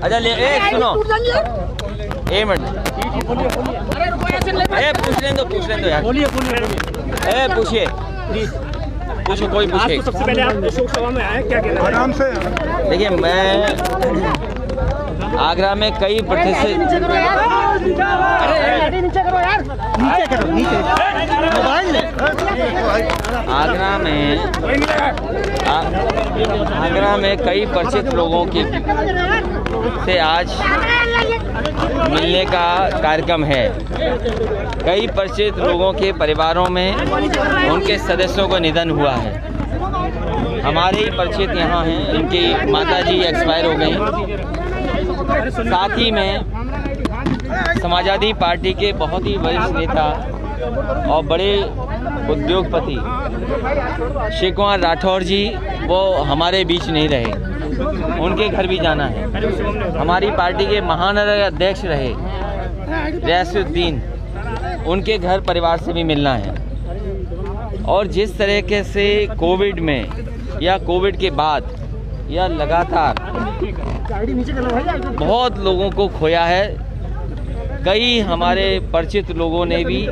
अच्छा ले सुनो, एक मिनट, पूछ लें दो यार, पूछिए, पूछो, कोई पूछे। सबसे पहले आप अशोक सभा में आए, क्या कहना है? आराम से। देखिए, मैं आगरा में कई प्रतिष्ठित, आगरा में कई परिचित लोगों की से आज मिलने का कार्यक्रम है। कई परिचित लोगों के परिवारों में उनके सदस्यों का निधन हुआ है। हमारे ही परिचित यहाँ हैं, इनकी माताजी एक्सपायर हो गई। साथ ही में समाजवादी पार्टी के बहुत ही वरिष्ठ नेता और बड़े उद्योगपति शिव कुमार राठौर जी, वो हमारे बीच नहीं रहे, उनके घर भी जाना है। हमारी पार्टी के महानगर अध्यक्ष रहे रियासुद्दीन, उनके घर परिवार से भी मिलना है। और जिस तरीके से कोविड में या कोविड के बाद या लगातार बहुत लोगों को खोया है, कई हमारे परिचित लोगों ने भी,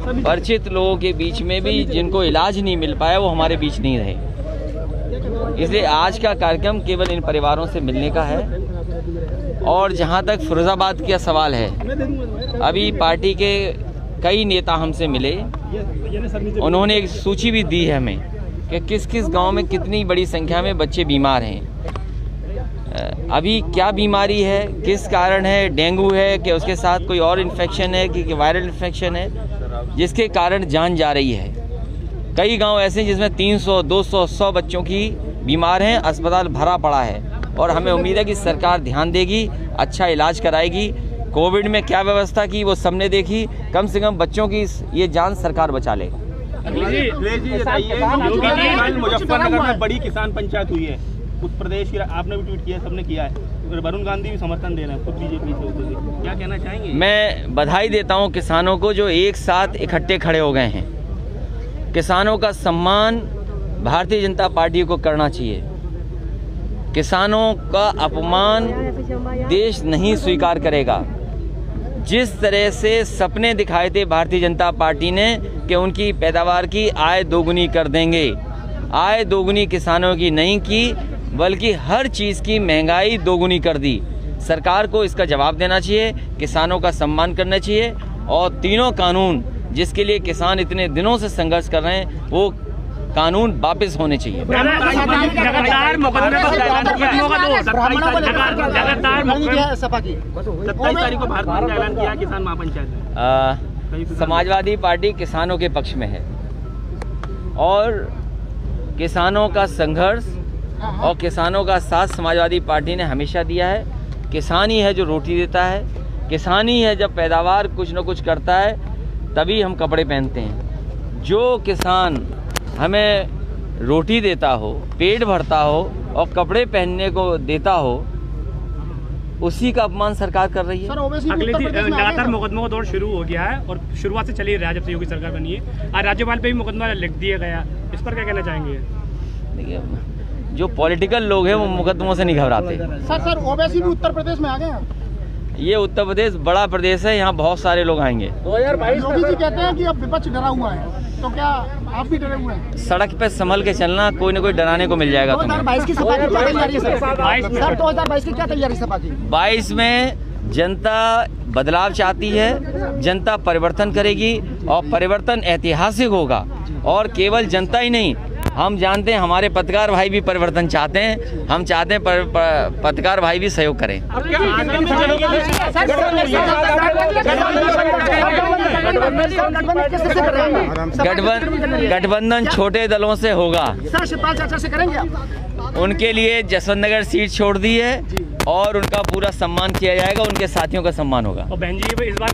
परिचित लोगों के बीच में भी जिनको इलाज नहीं मिल पाया, वो हमारे बीच नहीं रहे। इसलिए आज का कार्यक्रम केवल इन परिवारों से मिलने का है। और जहां तक फिरोजाबाद का सवाल है, अभी पार्टी के कई नेता हमसे मिले, उन्होंने एक सूची भी दी है हमें कि किस किस गांव में कितनी बड़ी संख्या में बच्चे बीमार हैं, अभी क्या बीमारी है, किस कारण है, डेंगू है कि उसके साथ कोई और इन्फेक्शन है कि वायरल इन्फेक्शन है, जिसके कारण जान जा रही है। कई गांव ऐसे हैं जिसमें 300, 200, 100 बच्चों की बीमार हैं, अस्पताल भरा पड़ा है। और हमें उम्मीद है कि सरकार ध्यान देगी, अच्छा इलाज कराएगी। कोविड में क्या व्यवस्था की वो सबने देखी, कम से कम बच्चों की ये जान सरकार बचा लेगी। मुजफ्फरनगर में बड़ी किसान पंचायत हुई है, उत्तर प्रदेश की, आपने भी ट्वीट किया, सबने किया है, वरुण गांधी भी समर्थन दे रहे हैं, खुद बीजेपी से, क्या कहना चाहेंगे? मैं बधाई देता हूं किसानों को जो एक साथ इकट्ठे खड़े हो गए हैं। किसानों का सम्मान भारतीय जनता पार्टी को करना चाहिए। किसानों का अपमान देश नहीं स्वीकार करेगा। जिस तरह से सपने दिखाए थे भारतीय जनता पार्टी ने कि उनकी पैदावार की आय दोगुनी कर देंगे, आय दोगुनी किसानों की नहीं की, बल्कि हर चीज़ की महंगाई दोगुनी कर दी। सरकार को इसका जवाब देना चाहिए, किसानों का सम्मान करना चाहिए। और तीनों कानून जिसके लिए किसान इतने दिनों से संघर्ष कर रहे हैं, वो कानून वापस होने चाहिए। लगातार मुकदमे पर ऐलान किया किसान महापंचायत। समाजवादी पार्टी किसानों के पक्ष में है और किसानों का संघर्ष और किसानों का साथ समाजवादी पार्टी ने हमेशा दिया है। किसान ही है जो रोटी देता है, किसान ही है जब पैदावार कुछ न कुछ करता है तभी हम कपड़े पहनते हैं। जो किसान हमें रोटी देता हो, पेट भरता हो और कपड़े पहनने को देता हो, उसी का अपमान सरकार कर रही है। अगले दिन लगातार मुकदमों का दौर शुरू हो गया है और शुरुआत से चली रहा है जब से योगी सरकार बनी है। आज राज्यपाल पे भी मुकदमा लिख दिया गया, इस पर क्या कहना चाहेंगे? देखिए, जो पॉलिटिकल लोग हैं वो मुकदमों से नहीं घबराते। सर ओवैसी भी उत्तर प्रदेश में आ गए हैं। ये उत्तर प्रदेश बड़ा प्रदेश है, यहाँ बहुत सारे लोग आएंगे। 2022 योगी जी कहते हैं कि अब विपक्ष डरा हुआ है, तो क्या आप भी डरे हुए हैं? सड़क पे संभल के चलना, कोई न कोई डराने को मिल जाएगा तुम्हें। 2022 की सभा की क्या तैयारी है सर? 2022 की क्या तैयारी सभा की? 22 में जनता बदलाव चाहती है, जनता परिवर्तन करेगी और परिवर्तन ऐतिहासिक होगा। और केवल जनता ही नहीं, हम जानते हैं हमारे पत्रकार भाई भी परिवर्तन चाहते हैं। हम चाहते हैं पत्रकार भाई भी सहयोग करें। गठबंधन छोटे दलों से होगा। उनके लिए जसवंत नगर सीट छोड़ दी है और उनका पूरा सम्मान किया जाएगा, उनके साथियों का सम्मान होगा। और बहन जी इस बार